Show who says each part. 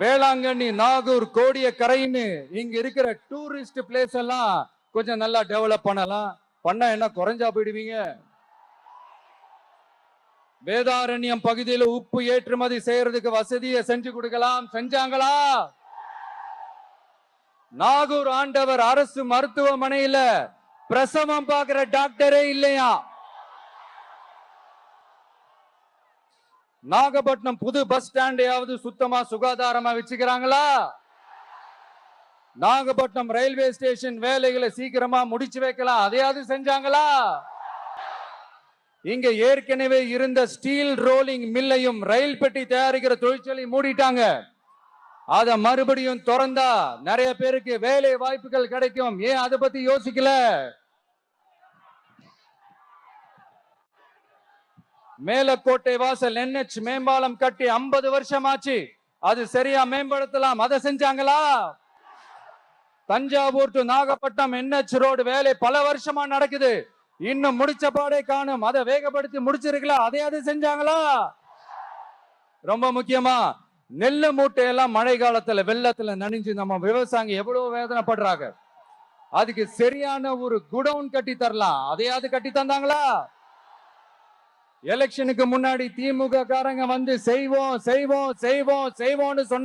Speaker 1: வேளாங்கண்ணி, நாகூர், கோடியக்கரைன்னு இங்க இருக்கிற tourist place எல்லாம் கொஞ்சம் நல்லா டெவலப் பண்ணலாம். பண்ண என்ன குறைஞ்சா போயிடுவீங்க? வேதாரண்யம் பகுதியில் உப்பு ஏற்றுமதி செய்யறதுக்கு வசதியை செஞ்சு கொடுக்கலாம். செஞ்சாங்களா? நாகூர் ஆண்டவர் அரசு மருத்துவமனையில பிரசவம் பார்க்கிற டாக்டரே இல்லையா? நாகப்பட்டினம் புது பஸ் ஸ்டாண்டையாவது சுத்தமா சுகாதாரமா வச்சுக்கிறாங்களா? நாகப்பட்டினம் ரயில்வே ஸ்டேஷன் வேலைகளை சீக்கிரமா முடிச்சு வைக்கலாம், அதையாவது செஞ்சாங்களா? இங்க ஏற்கனவே இருந்த ஸ்டீல் ரோலிங் மில்லையும் ரயில் பெட்டி தயாரிக்கிற தொழிற்சாலை மூடிட்டாங்க. அத மறுபடியும் திறந்தா நிறைய பேருக்கு வேலை வாய்ப்புகள் கிடைக்கும். ஏன் அதை பத்தி யோசிக்கல? மேலக்கோட்டை வாசல் NH மேம்பாலம் கட்டி 50 வருஷம் ஆச்சு. அது சரியா மேம்படுத்தலாம், அதை செஞ்சாங்களா? Thanjavur to Nagapattinam NH road வேலை பல வருஷமா நடக்குது, இன்னும் முடிச்ச பாடே காணும். அதை வேகப்படுத்தி முடிச்சிருக்கலாம், அதையாவது செஞ்சாங்களா? ரொம்ப முக்கியமா நெல்லு மூட்டையெல்லாம் மழை காலத்துல வெள்ளத்துல நனைஞ்சு நம்ம விவசாயிங்க எவ்வளவு வேதனைப்படுறாங்க. அதுக்கு சரியான ஒரு குடவுன் கட்டி தரலாம், அதையாவது கட்டி தந்தாங்களா? எலெக்ஷனுக்கு முன்னாடி திமுக காரங்க வந்து செய்வோம் செய்வோம் செய்வோம் செய்வோம்னு சொன்னாங்க.